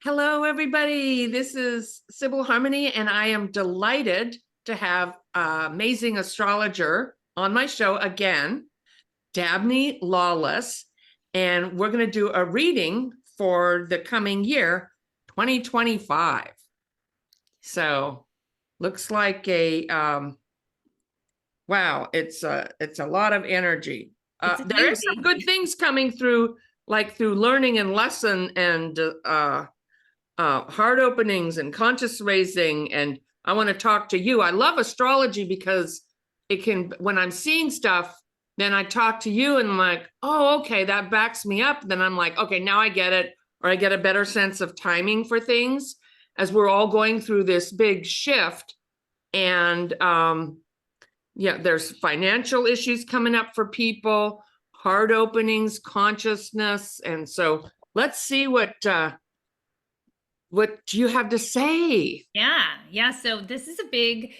Hello, everybody. This is Sibyl Harmony, and I am delighted to have amazing astrologer on my show again, Dabey Lawless. And we're going to do a reading for the coming year, 2025. So looks like wow, it's a lot of energy. It's a There is some doozy. good things coming through, like through learning and lesson and heart openings and conscious raising. And I want to talk to you. I love astrology because it can, when I'm seeing stuff, then I talk to you and I'm like, oh, okay, that backs me up. Then I'm like, okay, now I get it. Or I get a better sense of timing for things as we're all going through this big shift. And yeah, there's financial issues coming up for people, heart openings, consciousness. And so let's see what do you have to say? Yeah. So this is a big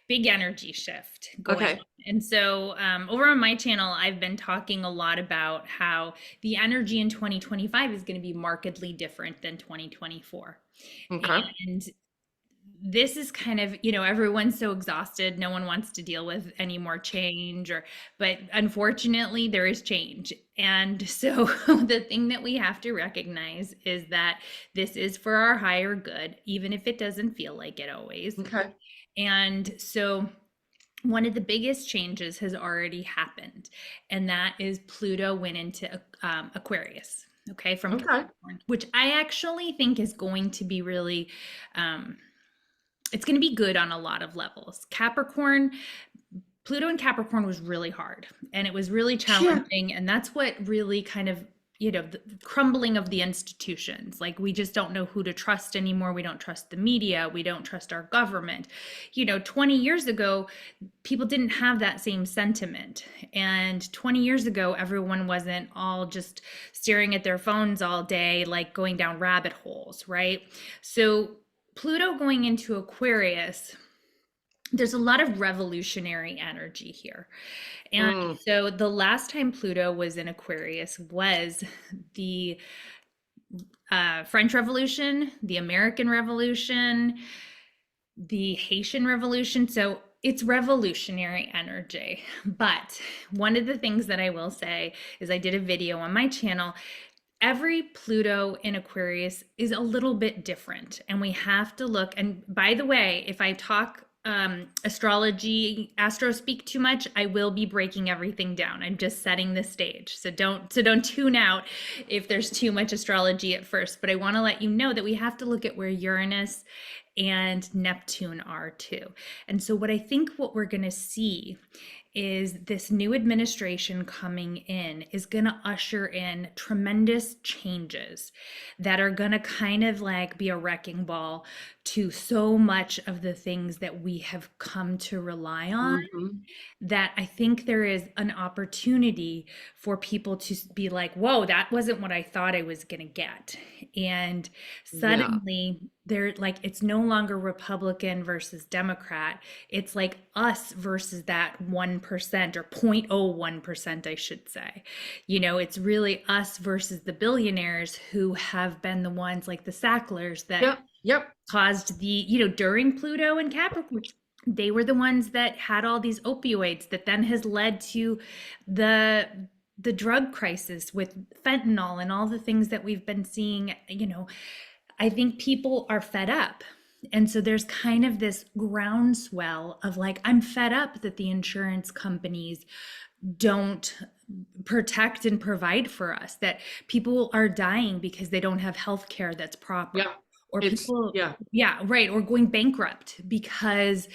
energy shift going Okay. on. And so over on my channel, I've been talking a lot about how the energy in 2025 is going to be markedly different than 2024. Okay. And this is kind of, everyone's so exhausted. No one wants to deal with any more change but unfortunately there is change. And so the thing that we have to recognize is that this is for our higher good, even if it doesn't feel like it always. Okay. And so one of the biggest changes has already happened, and that is Pluto went into Aquarius. Okay, from Okay. Capricorn, which I actually think is going to be really it's going to be good on a lot of levels. Pluto in Capricorn was really hard and it was really Yeah. challenging. And that's what really kind of, the crumbling of the institutions. Like, we just don't know who to trust anymore. We don't trust the media. We don't trust our government. 20 years ago, people didn't have that same sentiment. And 20 years ago, everyone wasn't all just staring at their phones all day, like going down rabbit holes, right? So, Pluto going into Aquarius, there's a lot of revolutionary energy here. And Mm. so the last time Pluto was in Aquarius was the French Revolution, the American Revolution, the Haitian Revolution. So it's revolutionary energy. But one of the things that I will say is I did a video on my channel. Every Pluto in Aquarius is a little bit different, and we have to look. And by the way, if I talk astrology, astro speak too much, I will be breaking everything down. I'm just setting the stage. So don't tune out if there's too much astrology at first. But I want to let you know that we have to look at where Uranus and Neptune are too. And so what we're going to see is this new administration coming in is going to usher in tremendous changes that are going to kind of like be a wrecking ball to so much of the things that we have come to rely on, Mm-hmm. that I think there is an opportunity for people to be like, whoa, that wasn't what I thought I was going to get. And Yeah. suddenly they're like, it's no longer Republican versus Democrat. It's like us versus that 1% or 0.01%, I should say. It's really us versus the billionaires who have been the ones like the Sacklers that Yep. Yep. caused during Pluto and Capricorn, they were the ones that had all these opioids that then has led to the drug crisis with fentanyl and all the things that we've been seeing. I think people are fed up. And so there's kind of this groundswell of like, I'm fed up that the insurance companies don't protect and provide for us, that people are dying because they don't have health care that's proper, Yeah. or It's people, yeah. yeah, right, or going bankrupt because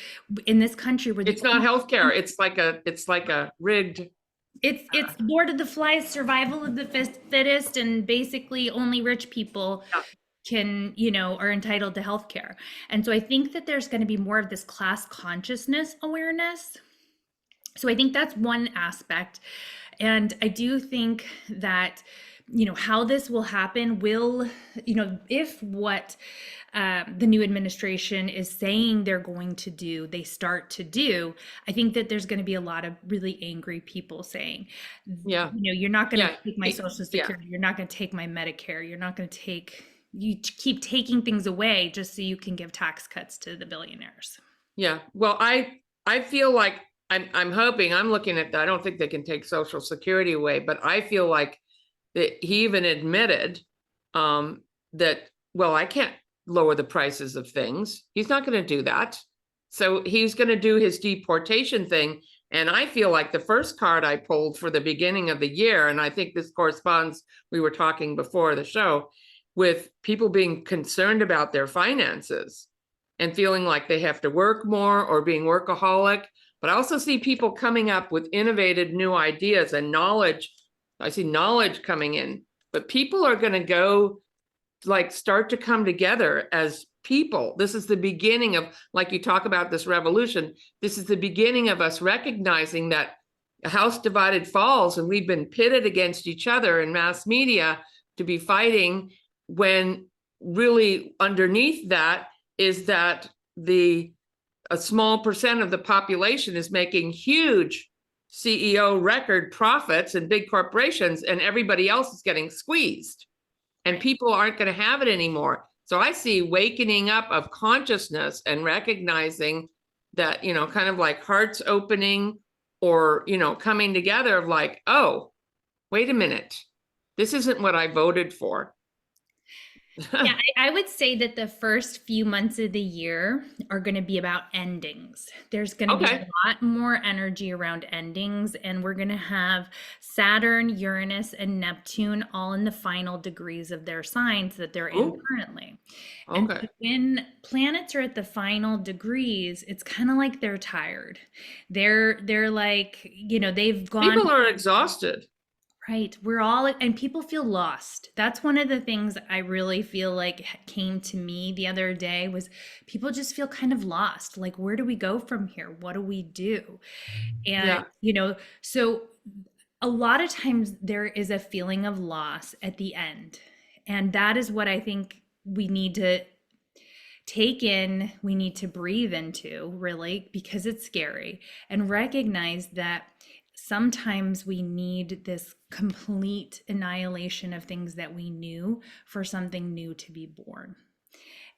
in this country we're the It's not only, healthcare. It's like a rigged. it's Lord of the Flies, survival of the fittest, and basically only rich people Yeah. can, are entitled to health care. And so I think that there's going to be more of this class consciousness awareness. So I think that's one aspect. And I do think that, how this will happen will, if what the new administration is saying they're going to do, they start to do, I think that there's going to be a lot of really angry people saying, Yeah. you're not going to Yeah. take my Social Yeah. Security, you're not going to take my Medicare, you're not going to take keep taking things away just so you can give tax cuts to the billionaires. Yeah. Well, I feel like I'm hoping, I'm looking at that. I don't think they can take Social Security away, but I feel like that he even admitted that, well, I can't lower the prices of things. He's not going to do that. So he's going to do his deportation thing. And I feel like the first card I pulled for the beginning of the year, and I think this corresponds, we were talking before the show, with people being concerned about their finances and feeling like they have to work more or being workaholic. But I also see people coming up with innovative new ideas and knowledge. I see knowledge coming in, but people are going to go like start to come together as people. This is the beginning of, like you talk about this revolution, this is the beginning of us recognizing that a house divided falls, and we've been pitted against each other in mass media to be fighting, when really underneath that is that a small percent of the population is making huge CEO record profits and big corporations, and everybody else is getting squeezed, and people aren't going to have it anymore. So I see wakening up of consciousness and recognizing that, you know, kind of like hearts opening, or, you know, coming together of like, oh, wait a minute, this isn't what I voted for. Yeah, I would say that the first few months of the year are going to be about endings. There's going to be a lot more energy around endings, and we're going to have Saturn, Uranus, and Neptune all in the final degrees of their signs that they're in currently. And so when planets are at the final degrees, it's kind of like they're tired. They're like, you know, they've gone. People are exhausted. Right. We're all, and people feel lost. That's one of the things I really feel like came to me the other day, was people just feel kind of lost. Like, where do we go from here? What do we do? And, you know, so a lot of times there is a feeling of loss at the end. And that is what I think we need to take in, we need to breathe into, really, because it's scary, and recognize that sometimes we need this complete annihilation of things that we knew for something new to be born.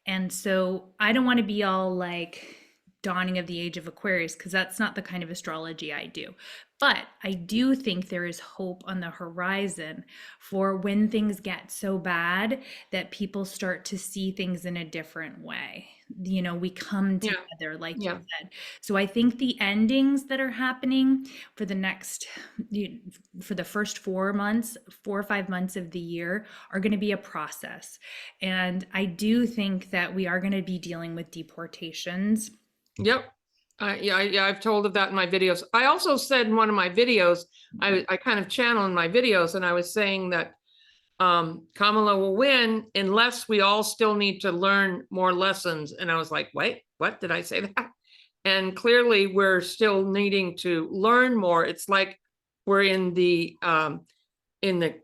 And so I don't want to be all like dawning of the age of Aquarius, because that's not the kind of astrology I do. But I do think there is hope on the horizon for when things get so bad that people start to see things in a different way. You know, we come together, like you said. So I think the endings that are happening for the next, for the first 4 or 5 months of the year are going to be a process. And I do think that we are going to be dealing with deportations. Yep. I've told of that in my videos. I also said in one of my videos, I kind of channel in my videos, and I was saying that Kamala will win unless we all still need to learn more lessons. And I was like, wait, what did I say that? And clearly we're still needing to learn more. It's like we're in the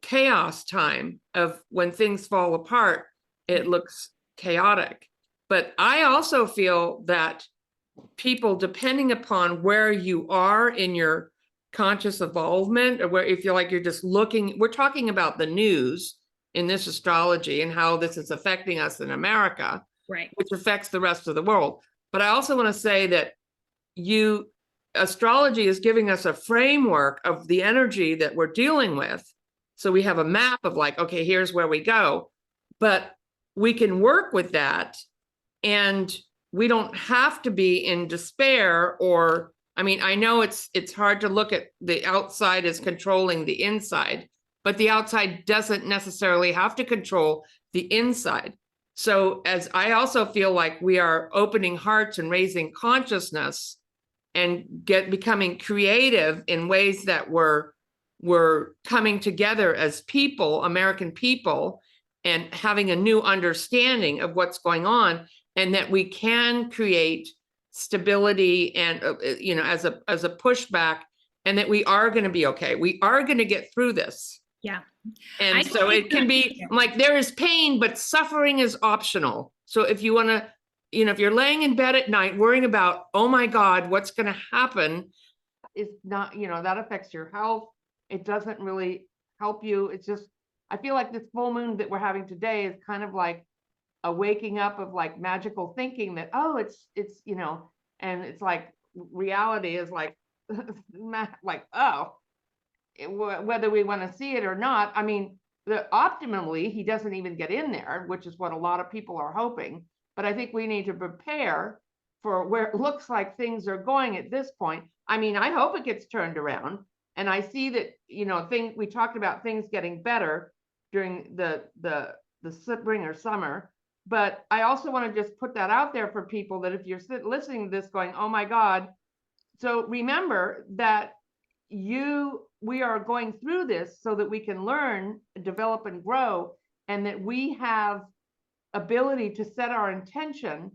chaos time of when things fall apart, it looks chaotic. But I also feel that people, depending upon where you are in your conscious evolvement, or where, if you're like, you're just looking, we're talking about the news in this astrology and how this is affecting us in America, right, which affects the rest of the world. But I also want to say that astrology is giving us a framework of the energy that we're dealing with. So we have a map of like, okay, here's where we go, but we can work with that, and we don't have to be in despair. Or, I mean, I know it's hard to look at the outside as controlling the inside, but the outside doesn't necessarily have to control the inside. So as I also feel like we are opening hearts and raising consciousness and becoming creative in ways that we're coming together as people, American people, and having a new understanding of what's going on, and that we can create stability and, you know, as a pushback, and that we are going to be okay. We are going to get through this. Yeah. And so it can be like, there is pain, but suffering is optional. So if you want to, you know, if you're laying in bed at night worrying about, oh my God, what's going to happen, it's not, you know, that affects your health. It doesn't really help you. It's just, I feel like this full moon that we're having today is kind of like a waking up of like magical thinking that, oh, it's, you know, and it's like reality is like, like, oh, whether we want to see it or not. I mean, optimally, he doesn't even get in there, which is what a lot of people are hoping. But I think we need to prepare for where it looks like things are going at this point. I mean, I hope it gets turned around. And I see that, you know, we talked about things getting better during the spring or summer. But I also want to just put that out there for people that if you're listening to this going, oh my God. So remember that we are going through this so that we can learn, develop, and grow, and that we have ability to set our intention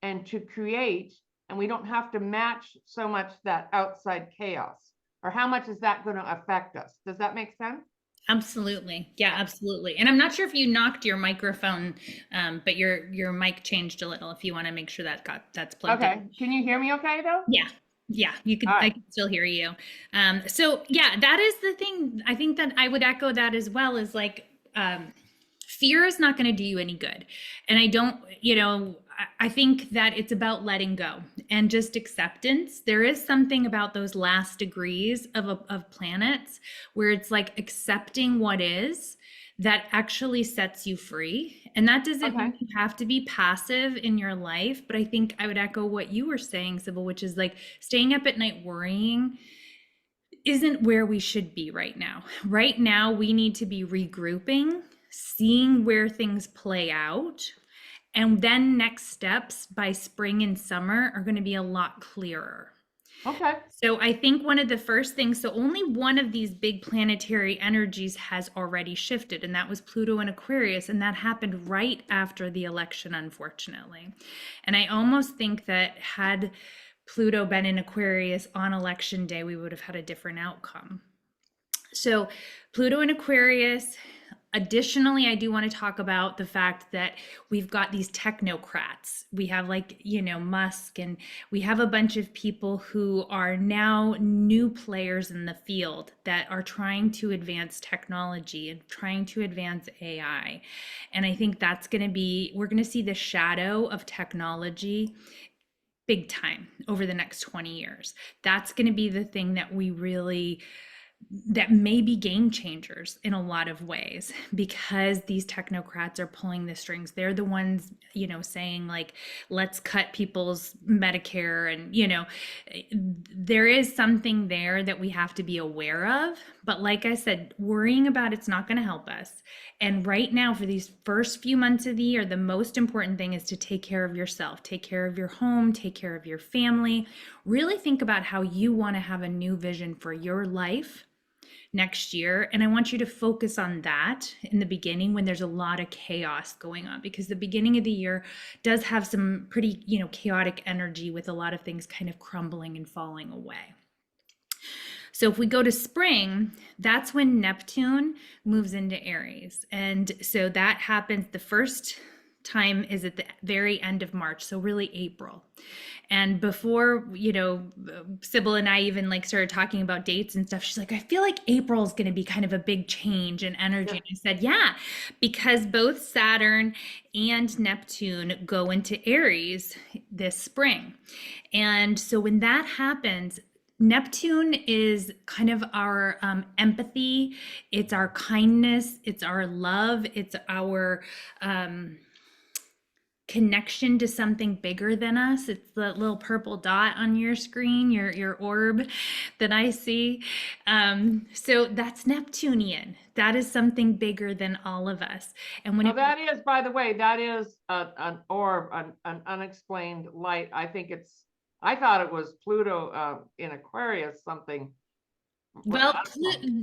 and to create, and we don't have to match so much that outside chaos. Or how much is that going to affect us? Does that make sense? Absolutely. Yeah, absolutely. And I'm not sure if you knocked your microphone, but your mic changed a little if you want to make sure that's plugged in. Okay. Can you hear me okay though? Yeah. Yeah, you could, All right. I can still hear you. So yeah, that is the thing. I think that I would echo that as well, is like, fear is not going to do you any good. And I don't, you know, I think that it's about letting go and just acceptance. There is something about those last degrees of planets where it's like accepting what is, that actually sets you free. And that doesn't Okay. mean you have to be passive in your life. But I think I would echo what you were saying, Sibyl, which is like staying up at night worrying isn't where we should be right now. Right now, we need to be regrouping, seeing where things play out. And then next steps by spring and summer are going to be a lot clearer. Okay. So I think one of the first things, so only one of these big planetary energies has already shifted, and that was Pluto in Aquarius, and that happened right after the election, unfortunately. And I almost think that had Pluto been in Aquarius on election day, we would have had a different outcome. So Pluto in Aquarius. Additionally, I do want to talk about the fact that we've got these technocrats. We have, like, you know, Musk, and we have a bunch of people who are now new players in the field that are trying to advance technology and trying to advance AI. And I think that's going to be, we're going to see the shadow of technology big time over the next 20 years. That's going to be the thing that we really, that may be game changers in a lot of ways, because these technocrats are pulling the strings. They're the ones, you know, saying like, let's cut people's Medicare. And, you know, there is something there that we have to be aware of. But like I said, worrying about it's not going to help us. And right now, for these first few months of the year, the most important thing is to take care of yourself, take care of your home, take care of your family. Really think about how you want to have a new vision for your life next year. And I want you to focus on that in the beginning when there's a lot of chaos going on, because the beginning of the year does have some pretty, you know, chaotic energy with a lot of things kind of crumbling and falling away. So if we go to spring, that's when Neptune moves into Aries. And so that happens, the first time is at the very end of March, so really April. And before, you know, Sibyl and I even like started talking about dates and stuff, she's like, I feel like April is going to be kind of a big change in energy. Yeah. And I said, yeah, because both Saturn and Neptune go into Aries this spring. And so when that happens, Neptune is kind of our empathy, it's our kindness, it's our love, it's our connection to something bigger than us. It's the little purple dot on your screen, your orb that I see. So that's Neptunian. That is something bigger than all of us. And when that is, by the way, that is an orb, an unexplained light. I thought it was Pluto in Aquarius, something. Well,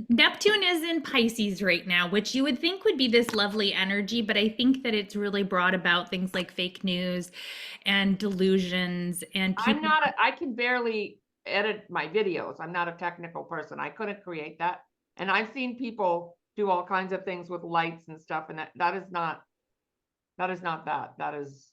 Neptune is in Pisces right now, which you would think would be this lovely energy, but I think that it's really brought about things like fake news and delusions and people. I can barely edit my videos. I'm not a technical person. I couldn't create that. And I've seen people do all kinds of things with lights and stuff, and that is not that. That is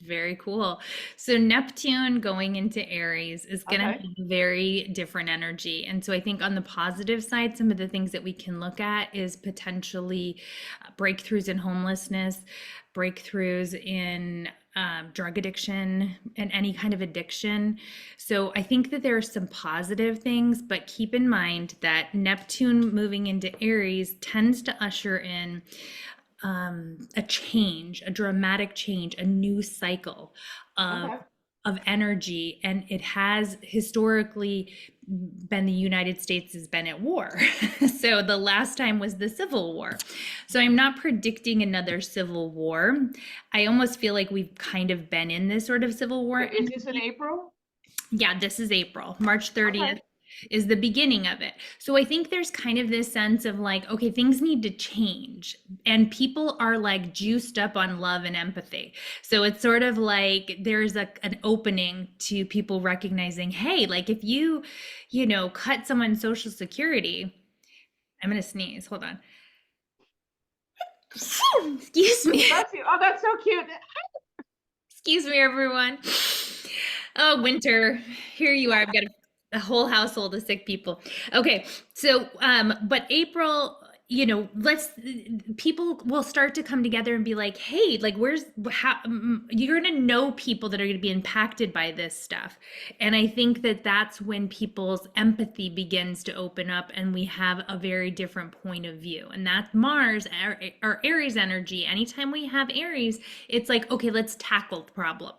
Very cool. So Neptune going into Aries is going to Okay. have a very different energy. And so I think on the positive side, some of the things that we can look at is potentially breakthroughs in homelessness, breakthroughs in drug addiction and any kind of addiction. So I think that there are some positive things, but keep in mind that Neptune moving into Aries tends to usher in a change, a dramatic change, a new cycle of Okay. of energy, and it has historically been the United States has been at war. So the last time was the Civil War. So I'm not predicting another civil war. I almost feel like we've kind of been in this sort of civil war. Is this in April? Yeah, this is April. March Okay. 30th is the beginning of it. So I think there's kind of this sense of like, okay, things need to change. And people are like juiced up on love and empathy. So it's sort of like there's an opening to people recognizing, hey, like if you cut someone's social security, I'm going to sneeze. Hold on. Excuse me. Bless you. Oh, that's so cute. Excuse me, everyone. Oh, winter. Here you are. I've got a whole household of sick people. Okay, so but April, people will start to come together and be like, hey, like you're gonna know people that are gonna be impacted by this stuff. And I think that that's when people's empathy begins to open up and we have a very different point of view. And that's Mars, our Aries energy. Anytime we have Aries, it's like, okay, let's tackle the problem.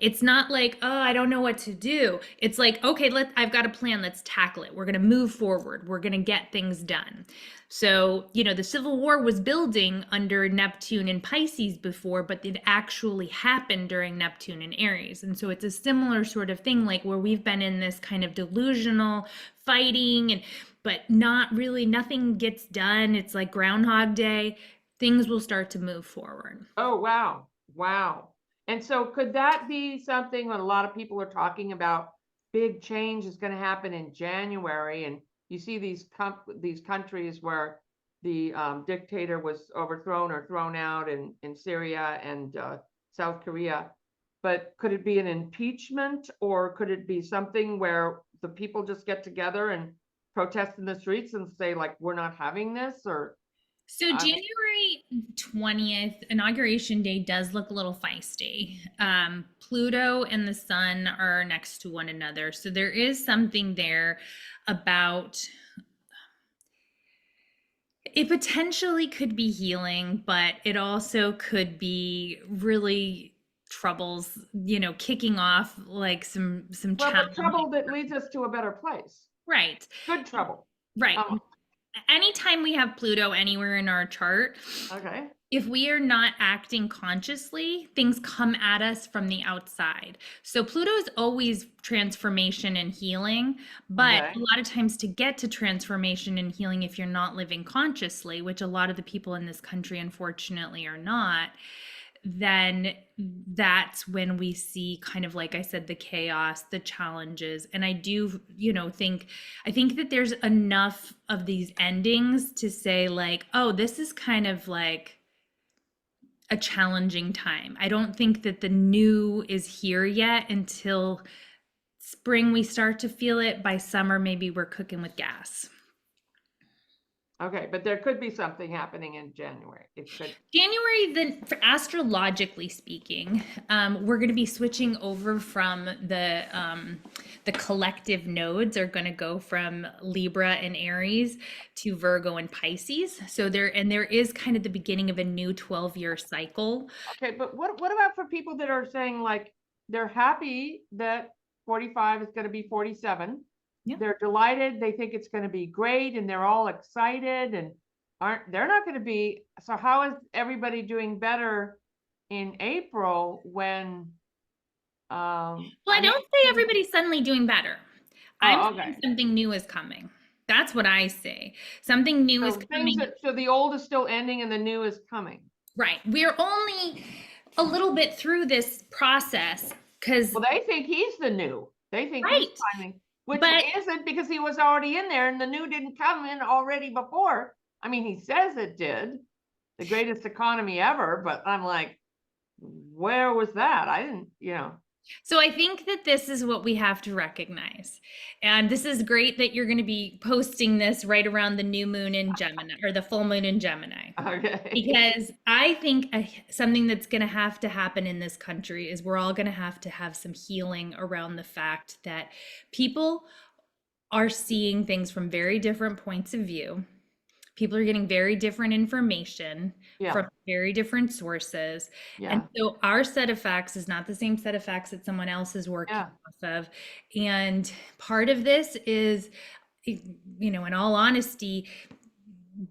It's not like, oh, I don't know what to do. It's like, okay, I've got a plan. Let's tackle it. We're going to move forward. We're going to get things done. So, the Civil War was building under Neptune and Pisces before, but it actually happened during Neptune and Aries. And so it's a similar sort of thing, like where we've been in this kind of delusional fighting but not really, nothing gets done. It's like Groundhog Day. Things will start to move forward. Oh, wow. Wow. And so could that be something when a lot of people are talking about big change is going to happen in January, and you see these countries where the dictator was overthrown or thrown out in Syria and South Korea, but could it be an impeachment, or could it be something where the people just get together and protest in the streets and say like, we're not having this, or So January 20th, Inauguration Day does look a little feisty. Pluto and the sun are next to one another. So there is something there about it potentially could be healing, but it also could be really troubles, kicking off like some but challenge. trouble that leads us to a better place. Right. Good trouble. Right. Anytime we have Pluto anywhere in our chart, Okay. if we are not acting consciously, things come at us from the outside. So Pluto is always transformation and healing, but Okay. a lot of times to get to transformation and healing, if you're not living consciously, which a lot of the people in this country unfortunately are not, then that's when we see kind of, like I said, the chaos, the challenges. And I do, I think that there's enough of these endings to say like, oh, this is kind of like a challenging time. I don't think that the new is here yet. Until spring we start to feel it. By summer maybe we're cooking with gas. Okay, but there could be something happening in January. It could. January, then, for astrologically speaking, we're going to be switching over from the collective nodes are going to go from Libra and Aries to Virgo and Pisces. So there is kind of the beginning of a new 12-year cycle. Okay, but what about for people that are saying like they're happy that 45 is going to be 47? Yeah. They're delighted, they think it's going to be great, and they're all excited, and they're not going to be. So how is everybody doing better in April when Well, I don't say everybody's suddenly doing better. I'm saying something new is coming. That's what I say. Something new is coming. So the old is still ending and the new is coming. Right. We're only a little bit through this process because Well, they think he's the new. They think right. he's timing, which isn't, because he was already in there and the new didn't come in already before. I mean, he says it did, the greatest economy ever, but I'm like, where was that? I didn't, you know. So I think that this is what we have to recognize. And this is great that you're going to be posting this right around the new moon in Gemini, or the full moon in Gemini. Okay. Because I think something that's going to have to happen in this country is we're all going to have some healing around the fact that people are seeing things from very different points of view. People are getting very different information Yeah. from very different sources. And Yeah. so our set of facts is not the same set of facts that someone else is working Yeah. off of. And part of this is, you know, in all honesty,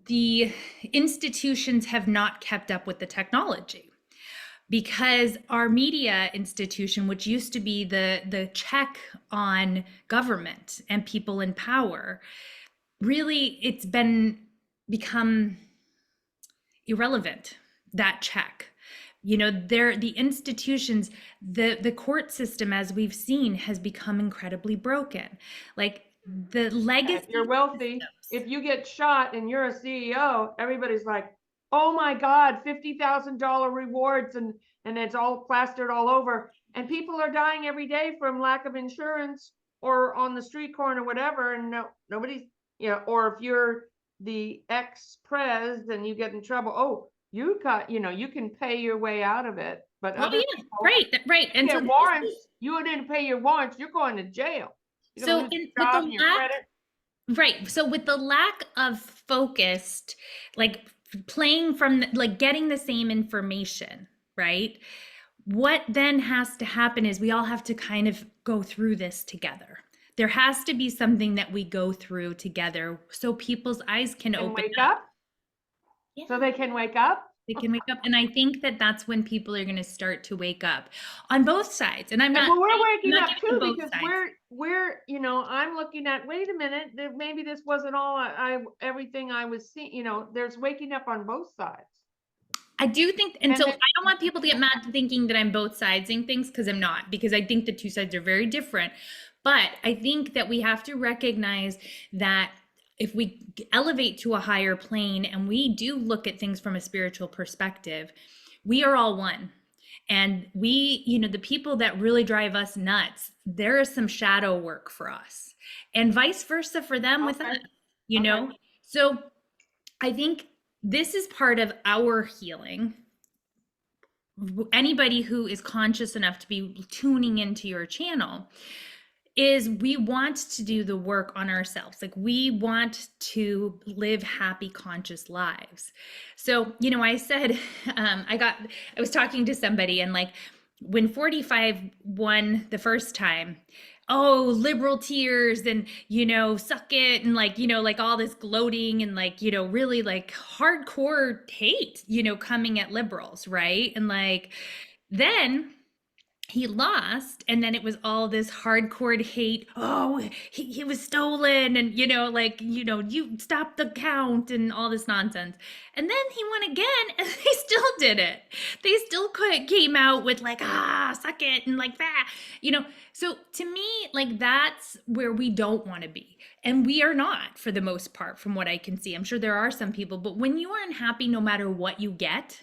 the institutions have not kept up with the technology, because our media institution, which used to be the check on government and people in power, really it's become irrelevant, that check. You know, the institutions, the court system, as we've seen, has become incredibly broken. Like the legacy. If you're wealthy, if you get shot and you're a CEO, everybody's like, oh my God, $50,000 rewards, and it's all plastered all over. And people are dying every day from lack of insurance or on the street corner, whatever. And nobody's, you know, or if you're the ex-pres and you get in trouble, oh, you got, you know, you can pay your way out of it. But Oh other yeah, people right. And so get warrants, you didn't pay your warrants, you're going to jail. You're gonna so lose your with job the and your lack, credit. right. So with the lack of focused, like playing from like getting the same information, right? What then has to happen is we all have to kind of go through this together. There has to be something that we go through together so people's eyes can And open wake up. up, Yeah, so they can wake up. they can wake up. And I think that that's when people are going to start to wake up on both sides. And Well, we're I'm waking not up giving too both because sides. we're you know, I'm looking at, wait a minute, maybe this wasn't all I everything I was seeing, you know, there's waking up on both sides. I do think, and And so I then, don't want people to get mad thinking that I'm both sidesing things, because I'm not, because I think the two sides are very different. But I think that we have to recognize that if we elevate to a higher plane and we do look at things from a spiritual perspective, we are all one. And we, you know, the people that really drive us nuts, there is some shadow work for us, and vice versa for them with okay, us, you okay. know? So I think this is part of our healing. Anybody who is conscious enough to be tuning into your channel, is we want to do the work on ourselves. Like we want to live happy, conscious lives. So, you know, I said, I was talking to somebody, and like when 45 won the first time, oh, liberal tears, and, you know, suck it. And like, you know, like all this gloating and like, you know, really like hardcore hate, you know, coming at liberals. Right. And like, then he lost, and then it was all this hardcore hate. Oh, he was stolen, and, you know, like, you know, you stopped the count and all this nonsense. And then he won again and they still did it. They still came out with like, suck it, and like that, you know. So to me, like, that's where we don't want to be. And we are not, for the most part, from what I can see. I'm sure there are some people, but when you are unhappy, no matter what you get,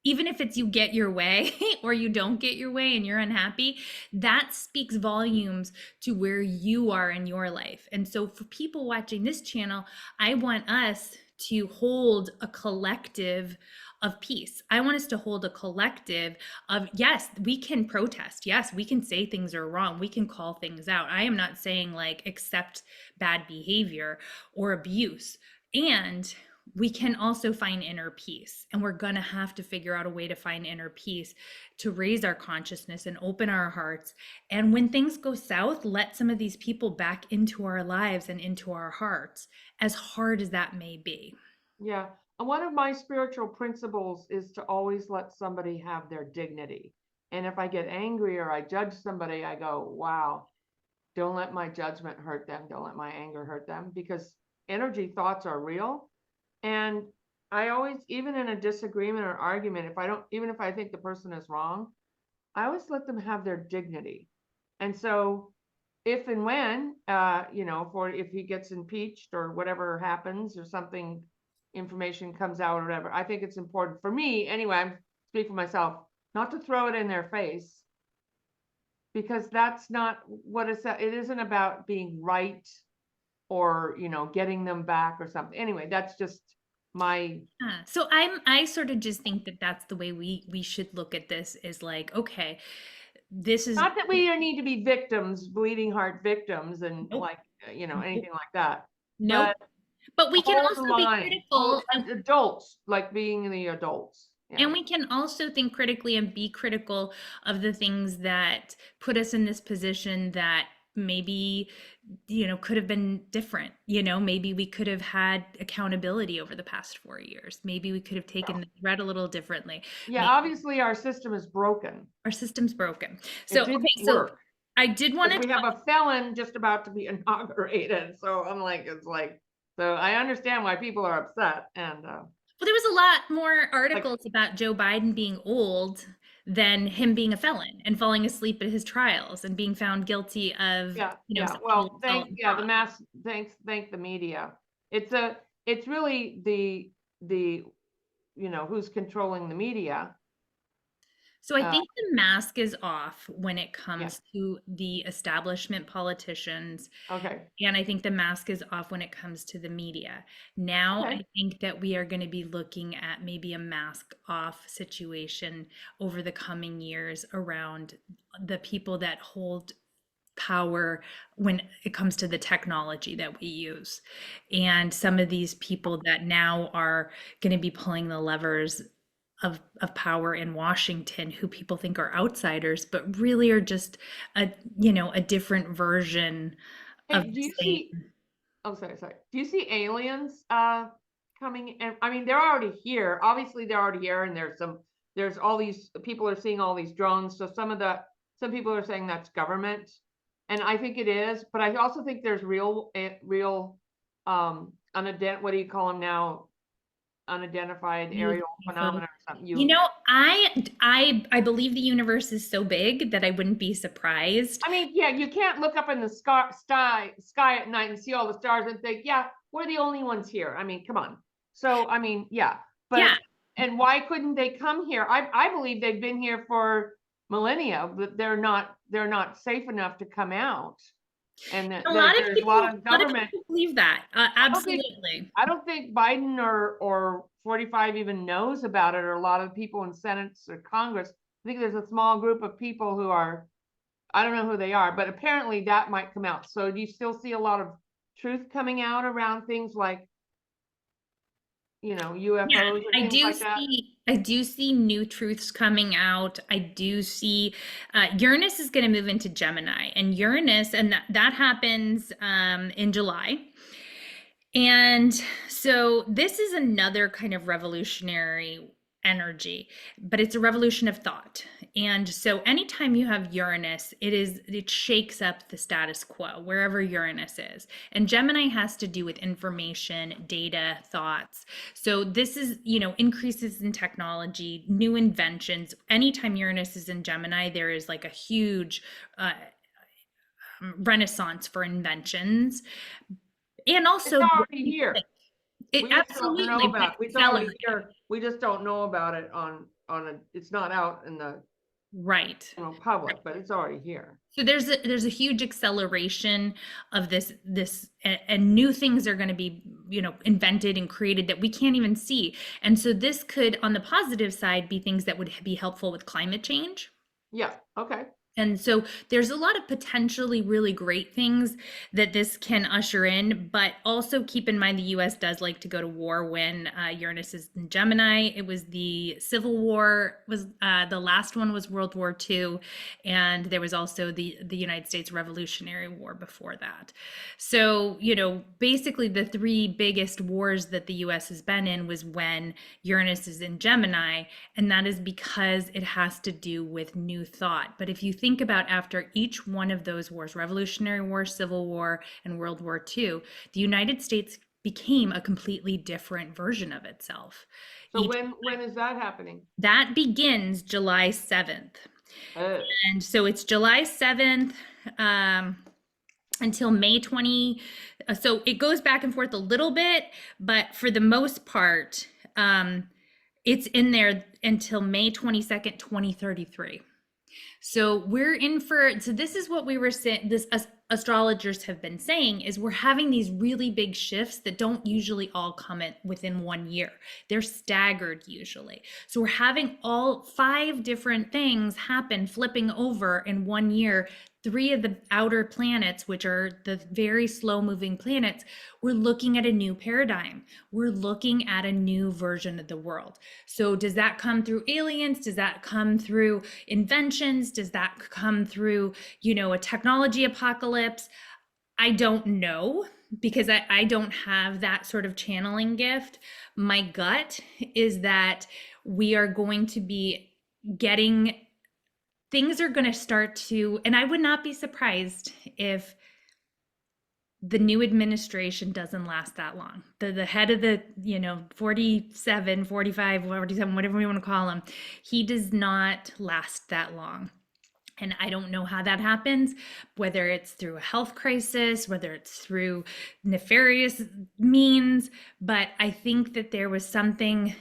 even if it's you get your way or you don't get your way and you're unhappy, that speaks volumes to where you are in your life. And so for people watching this channel, I want us to hold a collective of peace. I want us to hold a collective of, yes, we can protest. Yes, we can say things are wrong. We can call things out. I am not saying like accept bad behavior or abuse. And we can also find inner peace. And we're going to have to figure out a way to find inner peace to raise our consciousness and open our hearts. And when things go south, let some of these people back into our lives and into our hearts, as hard as that may be. Yeah. And one of my spiritual principles is to always let somebody have their dignity. And if I get angry or I judge somebody, I go, wow, don't let my judgment hurt them. Don't let my anger hurt them, because energy thoughts are real. And I always, even in a disagreement or argument, even if I think the person is wrong, I always let them have their dignity. And so if and when, you know, if he gets impeached or whatever happens or information comes out or whatever, I think it's important for me, anyway, I'm speaking for myself, not to throw it in their face, because that's not what it's, it isn't about being right or, you know, getting them back or something. Anyway, that's just my, So I sort of just think that that's the way we should look at this, is like, okay, this is not that we need to be victims, bleeding heart victims, and nope, like, you know, nope, anything like that. nope. But But we can hold the also be line, hold, critical, adults, like being the adults. Yeah. and we can also think critically and be critical of the things that put us in this position that maybe, you know, could have been different. You know, maybe we could have had accountability over the past 4 years. Maybe we could have taken the thread a little differently. Yeah, Maybe obviously our system is broken. our system's broken. It So, didn't okay, so work. I did want Because to we have a felon just about to be inaugurated. So I'm like, it's like, so I understand why people are upset. And well, there was a lot more like, articles about Joe Biden being old than him being a felon and falling asleep at his trials and being found guilty of, yeah, you know, yeah. sexual Well, assault thank, and yeah, the fraud. mass, thank the media. It's really the, you know, who's controlling the media. So I Uh, think the mask is off when it yeah. comes to the establishment politicians. Okay. And I think the mask is off when it comes to the media. Now, Okay. I think that we are going to be looking at maybe a mask off situation over the coming years around the people that hold power when it comes to the technology that we use. And some of these people that now are going to be pulling the levers of power in Washington, who people think are outsiders, but really are just a, you know, a different version of Hey, do the you same. see, oh, sorry. Do you see aliens coming? And I mean, they're already here. Obviously, they're already here, and there's all these people are seeing all these drones. So some people are saying that's government, and I think it is. But I also think there's real what do you call them now? Unidentified aerial UFO. phenomena or something. You know, I believe the universe is so big that I wouldn't be surprised. I mean, yeah, you can't look up in the sky at night and see all the stars and think, yeah, we're the only ones here. I mean, come on. So, I mean, yeah, Yeah, but, and why couldn't they come here? I believe they've been here for millennia, but they're not safe enough to come out. And there's a a lot of government. people believe that. I don't think, Absolutely. I don't think Biden or 45 even knows about it, or a lot of people in Senate or Congress. I think there's a small group of people who are, I don't know who they are, but apparently that might come out. So do you still see a lot of truth coming out around things like, you know, Yeah, UFOs or things like that? I do see new truths coming out. I do see Uranus is going to move into Gemini, and Uranus, and that happens in July. And so this is another kind of revolutionary energy, but it's a revolution of thought. And so anytime you have Uranus, it shakes up the status quo wherever Uranus is. And Gemini has to do with information, data, thoughts. So this is, you know, increases in technology, new inventions. Anytime Uranus is in Gemini, there is like a huge renaissance for inventions. And It's also, already here. it We just don't know absolutely, but about it. it's It's already accelerating. here. We just don't know about it it's not out in the, Right. you know, public, but it's already here. So there's a huge acceleration of this and new things are going to be, you know, invented and created that we can't even see. And so this could, on the positive side, be things that would be helpful with climate change. Yeah. Okay. And so there's a lot of potentially really great things that this can usher in, but also keep in mind the US does like to go to war when Uranus is in Gemini. It was the Civil War, was the last one was World War II, and there was also the United States Revolutionary War before that. So, you know, basically the three biggest wars that the US has been in was when Uranus is in Gemini, and that is because it has to do with new thought. But if you think about after each one of those wars, Revolutionary War, Civil War, and World War II, the United States became a completely different version of itself. So when is that happening? That begins July 7th. Oh. And so it's July 7th until May 20. So it goes back and forth a little bit, but for the most part, It's in there until May 22nd, 2033. So we're in for, so this is what we were saying, this astrologers have been saying, is we're having these really big shifts that don't usually all come within 1 year. They're staggered usually. So we're having all 5 different things happen, flipping over in 1 year. 3 of the outer planets, which are the very slow moving planets, we're looking at a new paradigm. We're looking at a new version of the world. So does that come through aliens? Does that come through inventions? Does that come through, a technology apocalypse? I don't know, because I don't have that sort of channeling gift. My gut is that we are going to be getting, things are going to start to, and I would not be surprised if the new administration doesn't last that long. The head of the, 47, 45, 47, whatever we want to call him, he does not last that long. And I don't know how that happens, whether it's through a health crisis, whether it's through nefarious means, but I think that there was something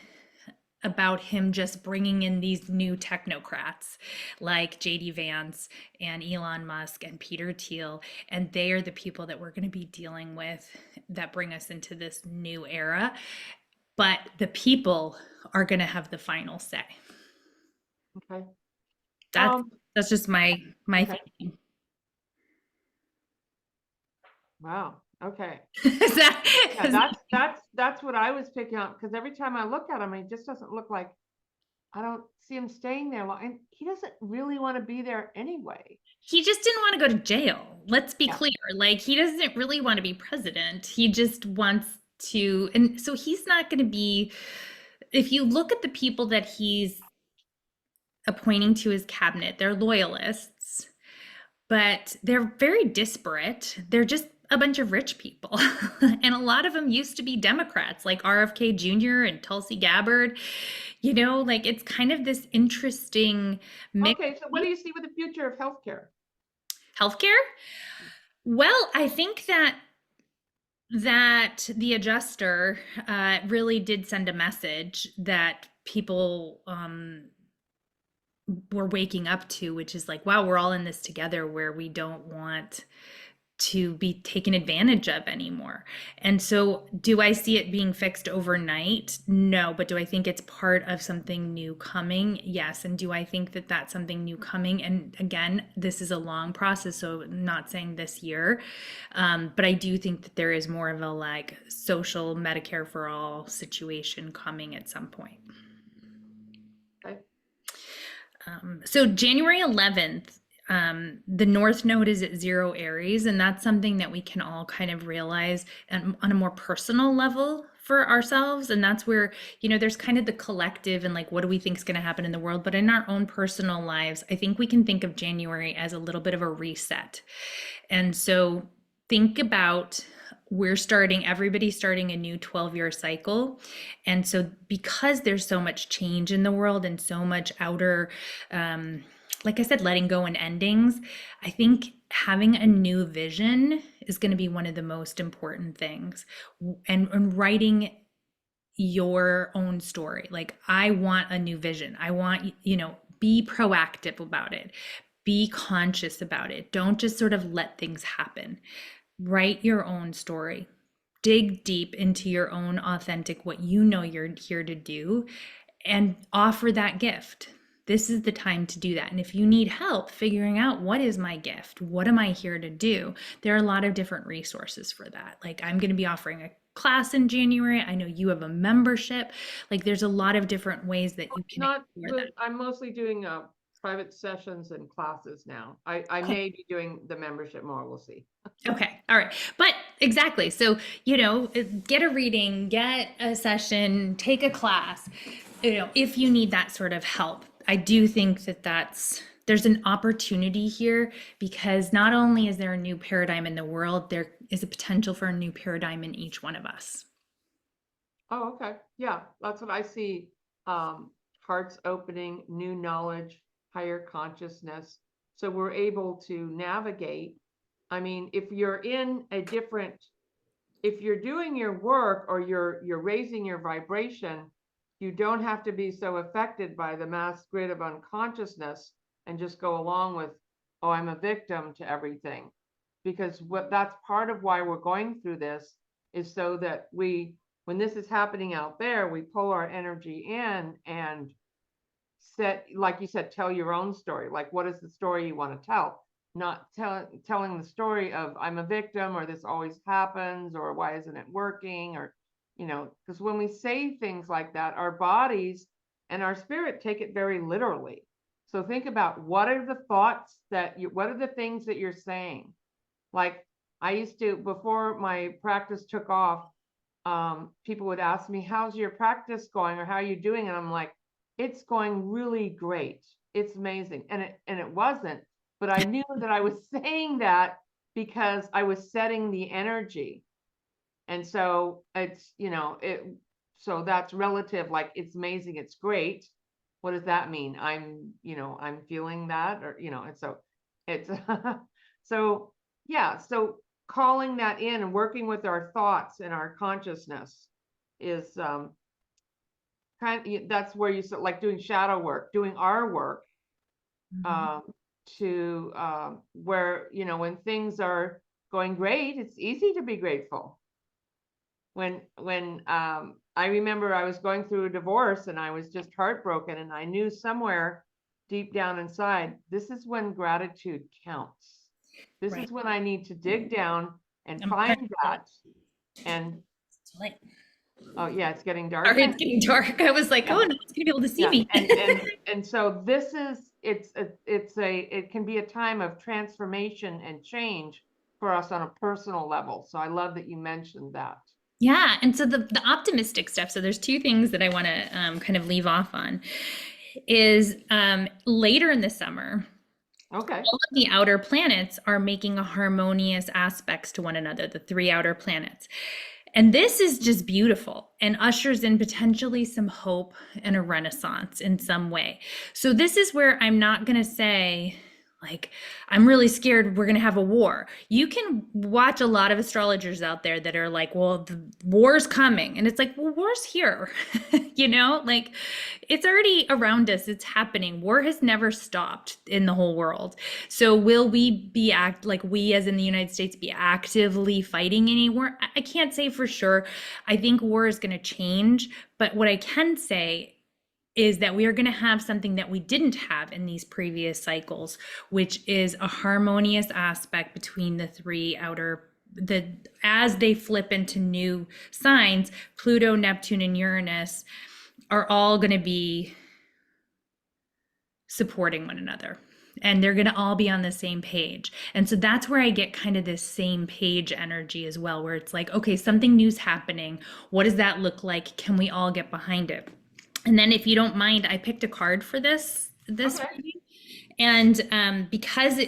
about him just bringing in these new technocrats like JD Vance and Elon Musk and Peter Thiel, and they are the people that we're going to be dealing with that bring us into this new era. But the people are going to have the final say. Okay. That's just my Okay. thinking. Wow. Okay. Is that, Yeah, that's what I was picking up, because every time I look at him, it just doesn't look like, I don't see him staying there long, and he doesn't really want to be there anyway. he just didn't want to go to jail. Let's be Yeah. clear. Like, he doesn't really want to be president. He just wants to, and so he's not going to be, if you look at the people that he's appointing to his cabinet, they're loyalists, but they're very disparate. They're just a bunch of rich people. And a lot of them used to be Democrats, like RFK Jr. and Tulsi Gabbard. Like, it's kind of this interesting mix. Okay, so what do you see with the future of healthcare? Healthcare? Well, I think that the adjuster really did send a message that people were waking up to, which is like, wow, we're all in this together, where we don't want to be taken advantage of anymore. And so, do I see it being fixed overnight? No. But do I think it's part of something new coming? Yes. And do I think that that's something new coming? And again, this is a long process, so I'm not saying this year, but I do think that there is more of a like social Medicare for all situation coming at some point. Okay. So January 11th, the North Node is at 0 Aries, and that's something that we can all kind of realize on a more personal level for ourselves. And that's where, there's kind of the collective and like, what do we think is going to happen in the world? But in our own personal lives, I think we can think of January as a little bit of a reset. And so think about, everybody's starting a new 12-year cycle. And so because there's so much change in the world and so much outer, like I said, letting go and endings, I think having a new vision is going to be one of the most important things. And writing your own story. Like, I want a new vision. I want, be proactive about it. Be conscious about it. Don't just sort of let things happen. Write your own story. Dig deep into your own authentic, what you're here to do, and offer that gift. This is the time to do that. And if you need help figuring out, what is my gift? What am I here to do? There are a lot of different resources for that. Like, I'm going to be offering a class in January. I know you have a membership. Like, there's a lot of different ways that you can explore that. I'm mostly doing private sessions and classes now. I may be doing the membership more. We'll see. Okay. All right. But exactly. So, get a reading, get a session, take a class, if you need that sort of help. I do think that there's an opportunity here, because not only is there a new paradigm in the world, there is a potential for a new paradigm in each one of us. Oh, okay. Yeah, that's what I see. Hearts opening, new knowledge, higher consciousness. So we're able to navigate. I mean, if you're doing your work, or you're raising your vibration, you don't have to be so affected by the mass grid of unconsciousness and just go along with, oh, I'm a victim to everything. Because that's part of why we're going through this, is so that when this is happening out there, we pull our energy in and set, like you said, tell your own story. Like, what is the story you want to tell? Not telling the story of I'm a victim, or this always happens, or why isn't it working, or, because when we say things like that, our bodies and our spirit take it very literally. So think about, what are the thoughts what are the things that you're saying? Like, I used to, before my practice took off, people would ask me, how's your practice going, or how are you doing? And I'm like, it's going really great. It's amazing. And it wasn't, but I knew that I was saying that because I was setting the energy. And so it's, so that's relative. Like, it's amazing, it's great. What does that mean? I'm feeling that, or, and so it's, so yeah. So calling that in and working with our thoughts and our consciousness is, that's where you like doing shadow work, doing our work, to where, when things are going great, it's easy to be grateful. When I remember I was going through a divorce and I was just heartbroken, and I knew somewhere deep down inside, this is when gratitude counts. This is when I need to dig down and find that. And oh yeah, it's getting dark. Sorry, it's getting dark. I was like, oh, no one's gonna be able to see me. And so this is, it can be a time of transformation and change for us on a personal level. So I love that you mentioned that. Yeah, and so the optimistic stuff. So there's two things that I want to kind of leave off on. Is later in the summer, okay, all of the outer planets are making a harmonious aspects to one another, the three outer planets. And this is just beautiful and ushers in potentially some hope and a renaissance in some way. So this is where I'm not going to say, like, I'm really scared we're going to have a war. You can watch a lot of astrologers out there that are like, well, the war's coming. And it's like, well, war's here, like it's already around us. It's happening. War has never stopped in the whole world. So will we we as in the United States be actively fighting any war? I can't say for sure. I think war is going to change. But what I can say is that we are going to have something that we didn't have in these previous cycles, which is a harmonious aspect between the three outer, as they flip into new signs. Pluto, Neptune, and Uranus are all going to be supporting one another, and they're going to all be on the same page. And so that's where I get kind of this same page energy as well, where it's like, okay, something new's happening. What does that look like? Can we all get behind it? And then, if you don't mind, I picked a card for this okay. reading. And because,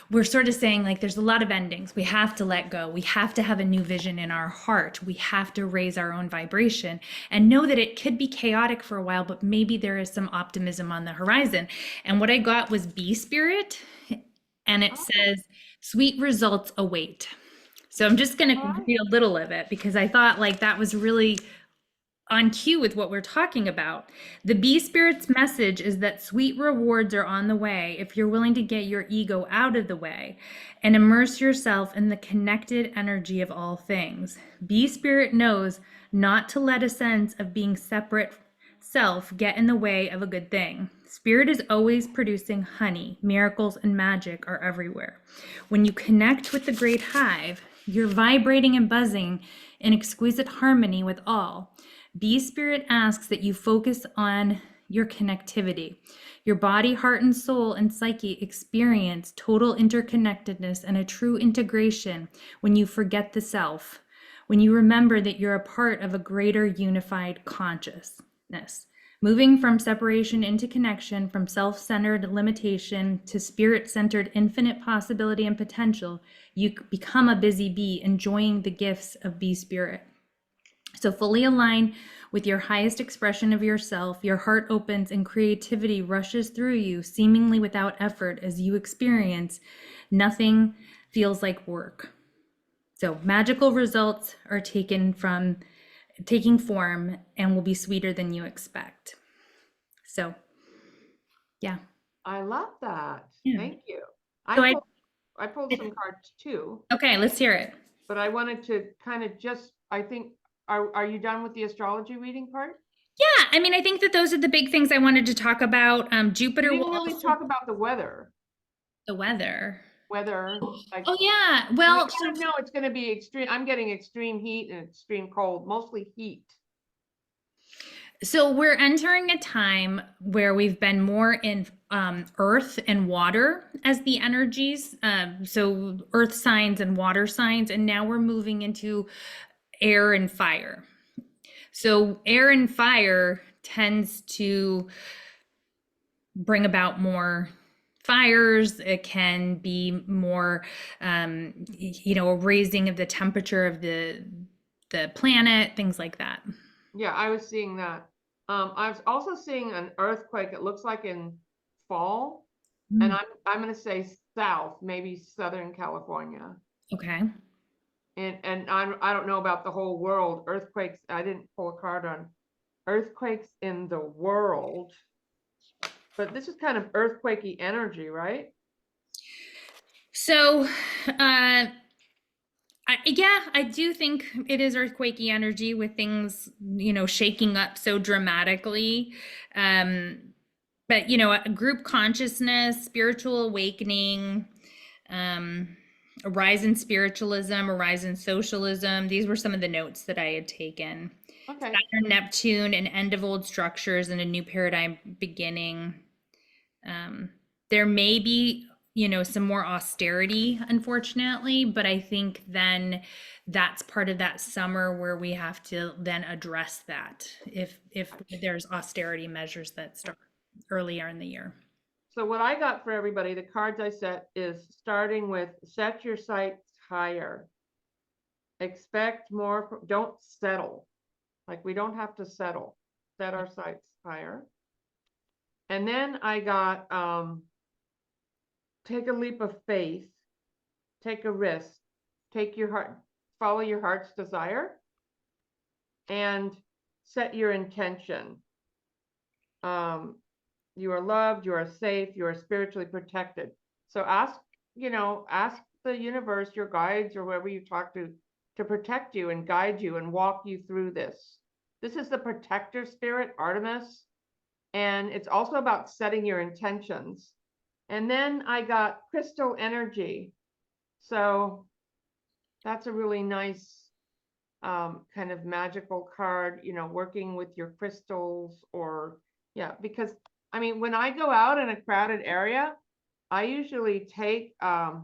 we're sort of saying, like, there's a lot of endings. We have to let go. We have to have a new vision in our heart. We have to raise our own vibration and know that it could be chaotic for a while, but maybe there is some optimism on the horizon. And what I got was Bee Spirit, and it says, sweet results await. So I'm just going to read a little of it because I thought, like, that was really on cue with what we're talking about. The Bee Spirit's message is that sweet rewards are on the way if you're willing to get your ego out of the way and immerse yourself in the connected energy of all things. Bee Spirit knows not to let a sense of being separate self get in the way of a good thing. Spirit is always producing honey. Miracles and magic are everywhere. When you connect with the great hive, you're vibrating and buzzing in exquisite harmony with all. Bee Spirit asks that you focus on your connectivity. Your body, heart, and soul and psyche experience total interconnectedness and a true integration when you forget the self, when you remember that you're a part of a greater unified consciousness. Moving from separation into connection, from self-centered limitation to spirit-centered infinite possibility and potential, you become a busy bee, enjoying the gifts of Bee Spirit. So fully align with your highest expression of yourself. Your heart opens and creativity rushes through you, seemingly without effort, as you experience nothing feels like work. So magical results are taken from taking form and will be sweeter than you expect. So, yeah. I love that. Yeah. Thank you. So I pulled some cards too, okay, let's hear it. but I wanted to kind of just, I think, are you done with the astrology reading part? Yeah, I mean, I think that those are the big things I wanted to talk about. We Jupiter will didn't really also talk about the weather. the weather. Like, Oh yeah, we well, kind of know it's going to be extreme. I'm getting extreme heat and extreme cold, mostly heat. so we're entering a time where we've been more in earth and water as the energies. So earth signs and water signs, and now we're moving into air and fire. So air and fire tends to bring about more fires. It can be more, a raising of the temperature of the planet, things like that. Yeah, I was seeing that. I was also seeing an earthquake. It looks like in fall, and I'm going to say south, maybe Southern California. Okay. And I don't know about the whole world. Earthquakes, I didn't pull a card on earthquakes in the world, but this is kind of earthquakey energy, right? So, I do think it is earthquakey energy with things, shaking up so dramatically. But, a group consciousness, spiritual awakening, a rise in spiritualism, a rise in socialism. These were some of the notes that I had taken. Okay. Saturn, Neptune, an end of old structures and a new paradigm beginning. There may be, some more austerity, unfortunately, but I think then that's part of that summer where we have to then address that if there's austerity measures that start earlier in the year. So what I got for everybody, the cards I set is starting with set your sights higher. Expect more, don't settle. Like we don't have to settle. Set our sights higher. And then I got take a leap of faith, take a risk, take your heart, follow your heart's desire, and set your intention. You are loved, you are safe, you are spiritually protected. So ask the universe, your guides, or whoever you talk to protect you and guide you and walk you through this. This is the protector spirit, Artemis. And it's also about setting your intentions. And then I got crystal energy. So that's a really nice kind of magical card, working with your crystals because I mean, when I go out in a crowded area, I usually take, I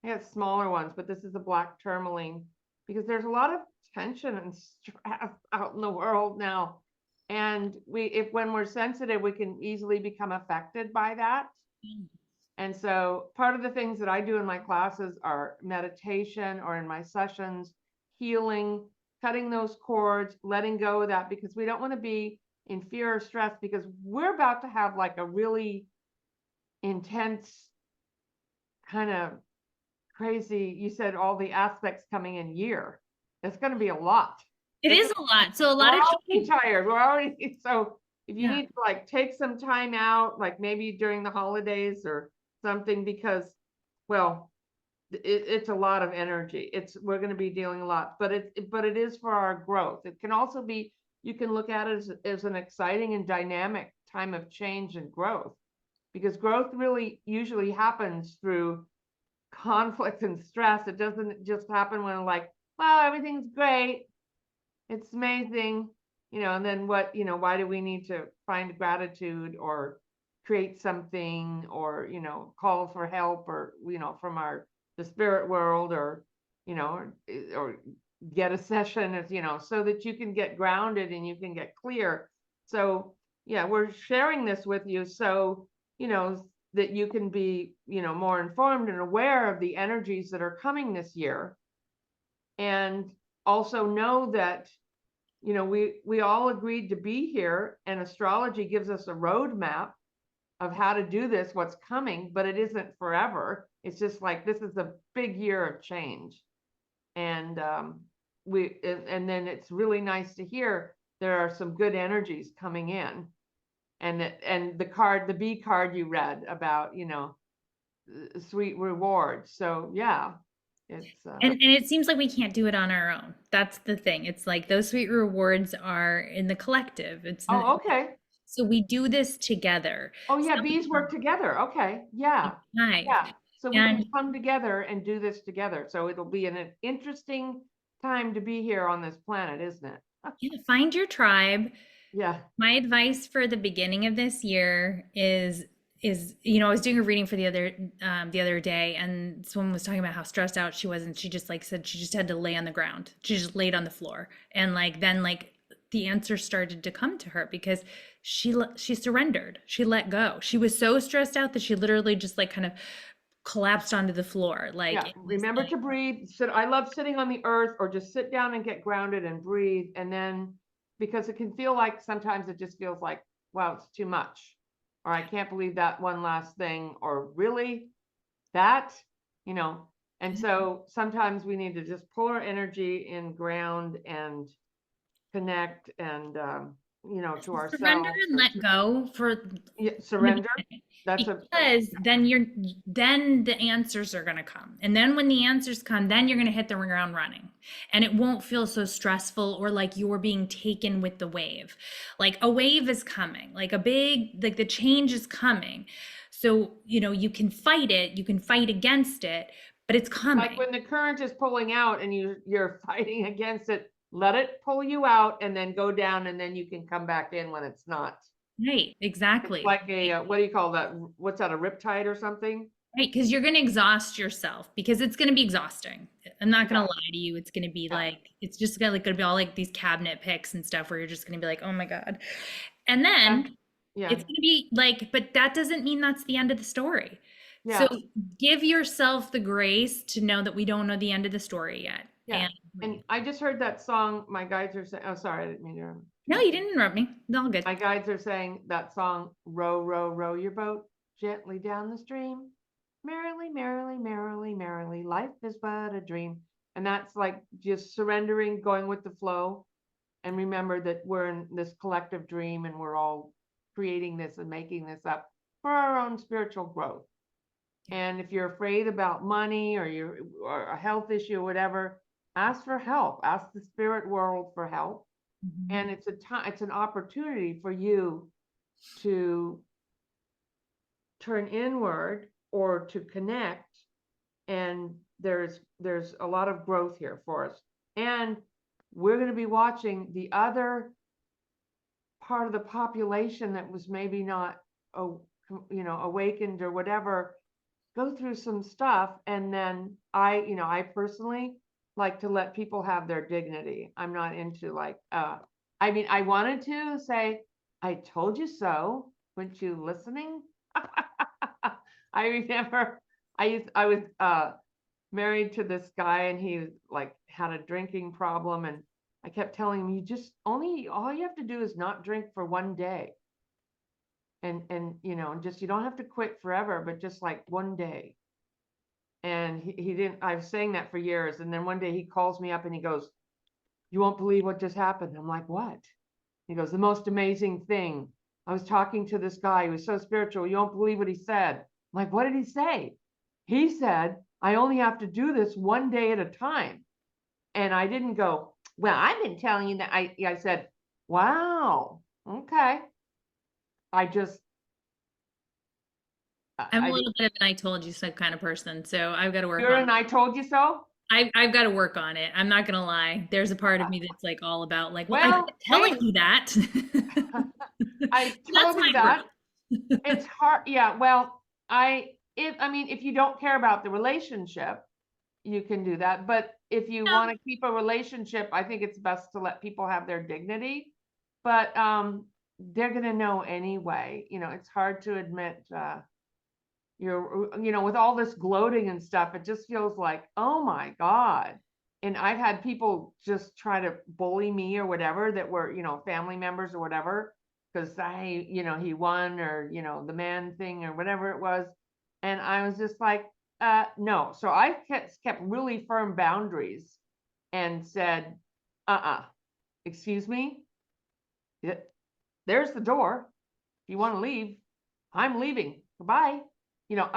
have smaller ones, but this is a black tourmaline because there's a lot of tension and stress out in the world now. And when we're sensitive, we can easily become affected by that. And so part of the things that I do in my classes are meditation, or in my sessions, healing, cutting those cords, letting go of that, because we don't want to be in fear or stress, because we're about to have like a really intense kind of crazy, you said all the aspects coming in year. It's going to be a lot. It is a lot. So a lot We're of already tired. We're already, so if you Yeah. need to like take some time out, like maybe during the holidays or something, because, well, it's a lot of energy. We're going to be dealing a lot, but it is for our growth. It can also be, you can look at it as an exciting and dynamic time of change and growth, because growth really usually happens through conflict and stress. It doesn't just happen when like, wow, everything's great, it's amazing, and then why do we need to find gratitude or create something, or call for help, or from the spirit world, or or get a session, as so that you can get grounded and you can get clear. So yeah, we're sharing this with you so that you can be more informed and aware of the energies that are coming this year, and also know that we all agreed to be here, and astrology gives us a roadmap of how to do this, what's coming, but it isn't forever. It's just like, this is a big year of change. And and then it's really nice to hear there are some good energies coming in. And the B card you read about, sweet rewards. So yeah, it's And it seems like we can't do it on our own. That's the thing. It's like those sweet rewards are in the collective. oh, okay. So we do this together. Oh yeah, Some bees work together. Okay, yeah, hive. yeah. So we can And come together and do this together. So it'll be an interesting time to be here on this planet, isn't it? yeah, find your tribe. Yeah. My advice for the beginning of this year is I was doing a reading for the other day, and someone was talking about how stressed out she was, and she just like said she just had to lay on the ground. She just laid on the floor, and then the answer started to come to her because she surrendered. She let go. She was so stressed out that she literally just like kind of collapsed onto the floor. Like Yeah, remember to breathe. I love sitting on the earth, or just sit down and get grounded and breathe. And then, because it can feel like sometimes it just feels like, wow, it's too much. Or I can't believe that one last thing, or really that, And so sometimes we need to just pull our energy in, ground and connect, and, to ourselves. surrender and let go for Surrender. That's because then the answers are going to come, and then when the answers come, then you're going to hit the ground running, and it won't feel so stressful or like you're being taken with the wave. Like a wave is coming, like the change is coming, so you can fight it, you can fight against it, but it's coming. Like when the current is pulling out and you're fighting against it, let it pull you out and then go down, and then you can come back in when it's not. Right, exactly. It's like what do you call that? What's that, a riptide or something? Right, because you're going to exhaust yourself, because it's going to be exhausting. I'm not going to lie to you. It's going to be like, it's just going to be all like these cabinet picks and stuff where you're just going to be like, oh my God. And then Yeah. it's going to be like, but that doesn't mean that's the end of the story. Yeah. So give yourself the grace to know that we don't know the end of the story yet. Yeah. And I just heard that song. My guides are saying, oh, sorry, I didn't mean to. No, you didn't interrupt me. It's all good. My guides are saying that song, row, row, row your boat gently down the stream. Merrily, merrily, merrily, merrily, life is but a dream. And that's like just surrendering, going with the flow. And remember that we're in this collective dream, and we're all creating this and making this up for our own spiritual growth. And if you're afraid about money, or a health issue or whatever, ask for help. Ask the spirit world for help. Mhm. And it's an opportunity for you to turn inward or to connect. And there's a lot of growth here for us. And we're going to be watching the other part of the population that was maybe not, awakened or whatever, go through some stuff. And then I personally like to let people have their dignity. I'm not into like, I wanted to say, I told you so. Weren't you listening? I remember I was married to this guy, and he like had a drinking problem, and I kept telling him, all you have to do is not drink for one day. And just, you don't have to quit forever, but just like one day. And he didn't. I was saying that for years. And then one day he calls me up and he goes, you won't believe what just happened. I'm like, what? He goes, the most amazing thing. I was talking to this guy who was so spiritual. You won't believe what he said. I'm like, what did he say? He said, I only have to do this one day at a time. And I didn't go, well, I've been telling you that. I said, wow, okay. I'm a little bit of an I told you so kind of person, so I've got to work You're on an I told you so? I've got to work on it. I'm not gonna lie. There's a part of me that's like all about like, well, Well, I'm telling you that. I That's told you my that. growth. It's hard. Yeah, well, if you don't care about the relationship, you can do that. But if you want to keep a relationship, I think it's best to let people have their dignity. But they're gonna know anyway. It's hard to admit with all this gloating and stuff, it just feels like, oh my God. And I've had people just try to bully me or whatever, that were, family members or whatever, because he won, or, the man thing or whatever it was. And I was just like, no. So I kept really firm boundaries. and said, excuse me, there's the door. If you want to leave, I'm leaving. Goodbye.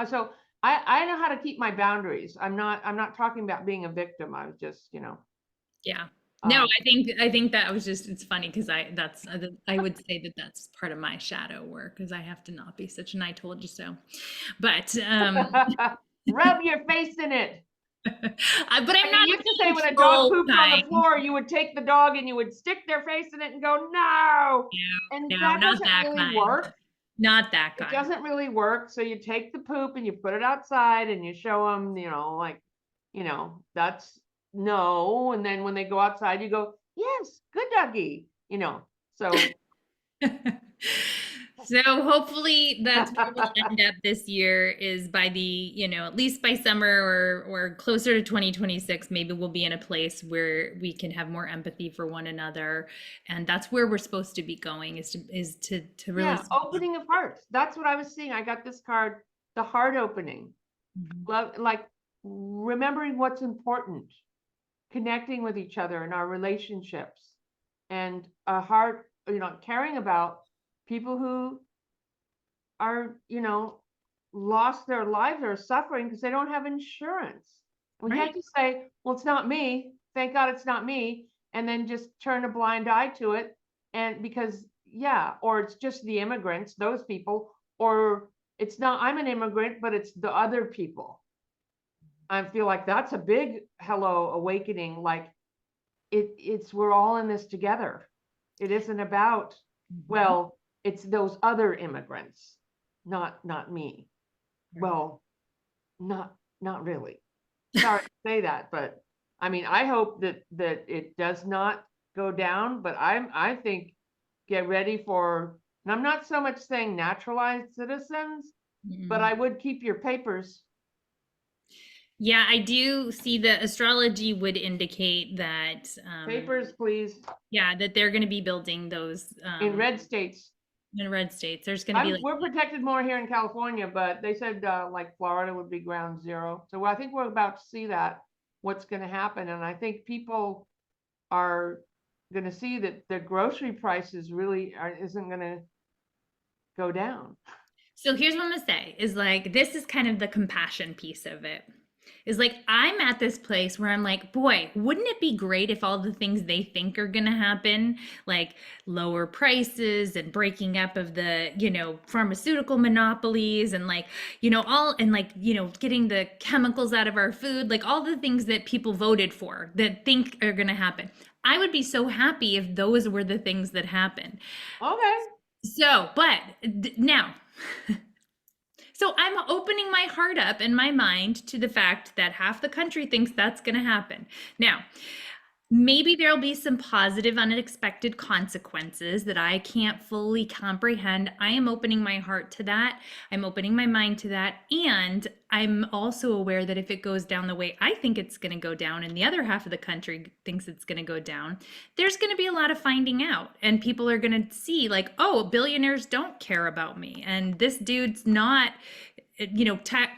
So I know how to keep my boundaries. I'm not talking about being a victim. I was just, Yeah. No, um, I think that was just, it's funny because I would say that that's part of my shadow work, because I have to not be such an I told you so. But rub your face in it. but I'm You not used to say when a dog control pooped on the kind. floor, you would take the dog and you would stick their face in it and go, no. And No, that not doesn't that really kind. work. Not that It kind. doesn't really work. So you take the poop and you put it outside and you show them, that's no. And then when they go outside, you go, yes, good doggy, so. So hopefully that's where we'll end up this year, is by at least by summer or closer to 2026, maybe we'll be in a place where we can have more empathy for one another. And that's where we're supposed to be going, is to really Opening of hearts. That's what I was seeing. I got this card, the heart opening. Love, like remembering what's important, connecting with each other in our relationships, and a heart, caring about people who are, lost their lives or suffering because they don't have insurance. We Right. had to say, well, it's not me. Thank God it's not me. And then just turn a blind eye to it. And because, or it's just the immigrants, those people, or it's not, I'm an immigrant, but it's the other people. I feel like that's a big hello awakening. Like it's we're all in this together. It isn't about, well, it's those other immigrants, not me. Well, not really. Sorry to say that, but I mean, I hope that it does not go down, but I think get ready for, and I'm not so much saying naturalized citizens, but I would keep your papers. Yeah, I do see that astrology would indicate that, Papers, please, yeah, that they're going to be building those in red states. in red states. There's going to be We're protected more here in California, but they said like Florida would be ground zero. So I think we're about to see that, what's going to happen. And I think people are going to see that the grocery prices really isn't going to go down. So here's what I'm gonna say, is like, this is kind of the compassion piece of it. Is like, I'm at this place where I'm like, boy, wouldn't it be great if all the things they think are gonna happen, like lower prices and breaking up of the, pharmaceutical monopolies, and like, all, and like, getting the chemicals out of our food, like all the things that people voted for that think are gonna happen. I would be so happy if those were the things that happen. Okay. So, but now, so I'm opening my heart up and my mind to the fact that half the country thinks that's going to happen. Now, maybe there'll be some positive, unexpected consequences that I can't fully comprehend. I am opening my heart to that. I'm opening my mind to that. And I'm also aware that if it goes down the way I think it's going to go down, and the other half of the country thinks it's going to go down, there's going to be a lot of finding out. And people are going to see, like, oh, billionaires don't care about me. And this dude's not,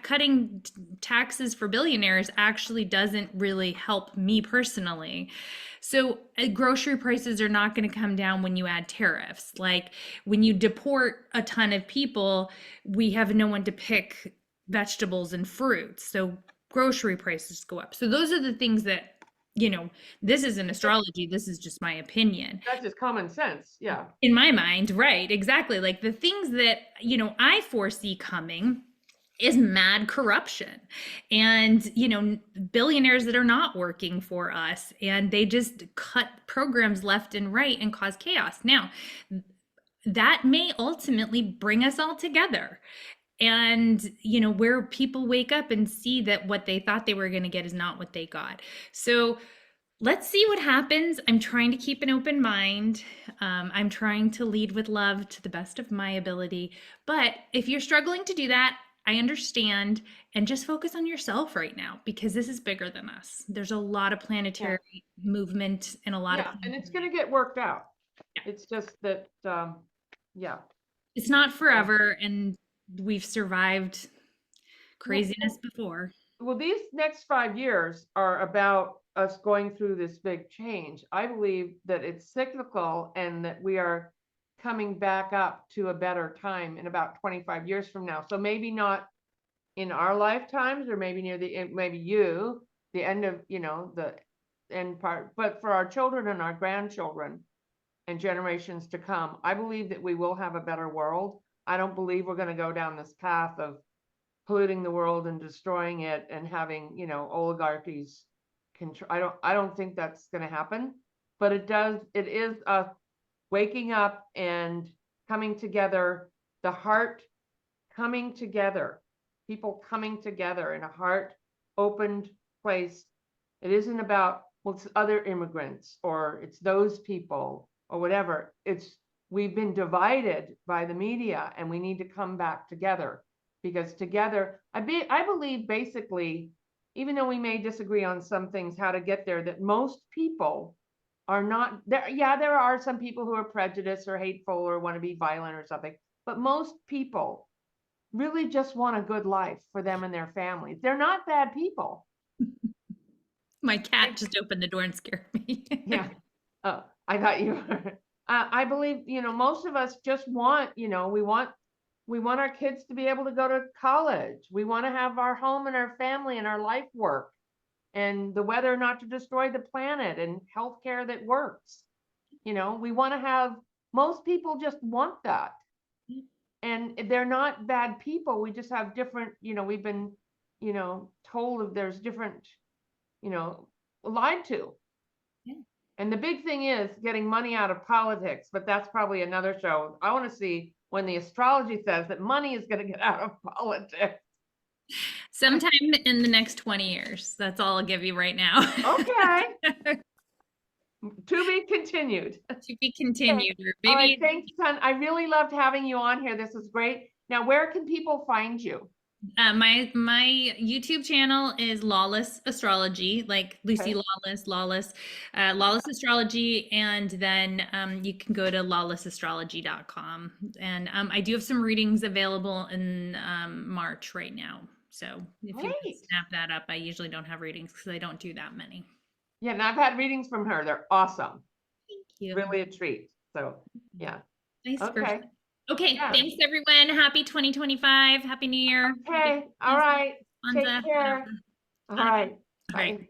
cutting taxes for billionaires actually doesn't really help me personally. So grocery prices are not going to come down when you add tariffs. Like when you deport a ton of people, we have no one to pick vegetables and fruits. So grocery prices go up. So those are the things that, this isn't astrology. This is just my opinion. That's just common sense. Yeah. In my mind, right? Exactly. Like the things that, I foresee coming is mad corruption and billionaires that are not working for us, and they just cut programs left and right and cause chaos. Now that may ultimately bring us all together, and where people wake up and see that what they thought they were going to get is not what they got. So let's see what happens. I'm trying to keep an open mind. I'm trying to lead with love to the best of my ability. But if you're struggling to do that, I understand, and just focus on yourself right now, because this is bigger than us. There's a lot of planetary movement and a lot of, and it's going to get worked out. It's just that, it's not forever, and we've survived craziness before. Well, these next 5 years are about us going through this big change. I believe that it's cyclical and that we are coming back up to a better time in about 25 years from now. So maybe not in our lifetimes, or maybe near the end, maybe the end of, the end part, but for our children and our grandchildren and generations to come, I believe that we will have a better world. I don't believe we're going to go down this path of polluting the world and destroying it and having, oligarchies control. I don't think that's going to happen, but it is us waking up and coming together, the heart coming together, people coming together in a heart opened place. It isn't about, well, it's other immigrants or it's those people or whatever. We've been divided by the media, and we need to come back together, because together, I believe basically, even though we may disagree on some things, how to get there, that most people are not there. Yeah, there are some people who are prejudiced or hateful or want to be violent or something, but most people really just want a good life for them and their families. They're not bad people. My cat just opened the door and scared me. Yeah. Oh, I thought you were. I believe, most of us just want, we want our kids to be able to go to college. We want to have our home and our family and our life work, and the weather not to destroy the planet, and healthcare that works. We want to have, most people just want that. And they're not bad people. We just have different, we've been, told of there's different, lied to. Yeah. And the big thing is getting money out of politics, but that's probably another show. I want to see when the astrology says that money is going to get out of politics. Sometime in the next 20 years. That's all I'll give you right now. Okay. To be continued. To be continued. Okay. Maybe. All right, thanks, son. I really loved having you on here. This is great. Now, where can people find you? My YouTube channel is Lawless Astrology, like Lucy Okay. Lawless, Lawless Astrology, and then you can go to lawlessastrology.com. And I do have some readings available in March right now. So if you Great. snap that up, I usually don't have readings because I don't do that many. Yeah, and I've had readings from her. They're awesome. Thank you. Really a treat. So, yeah. Nice Okay. person. Okay, Yeah. thanks everyone. Happy 2025. Happy New Year. Okay. All right. Kwanzaa. Take care. All right. All right. Bye.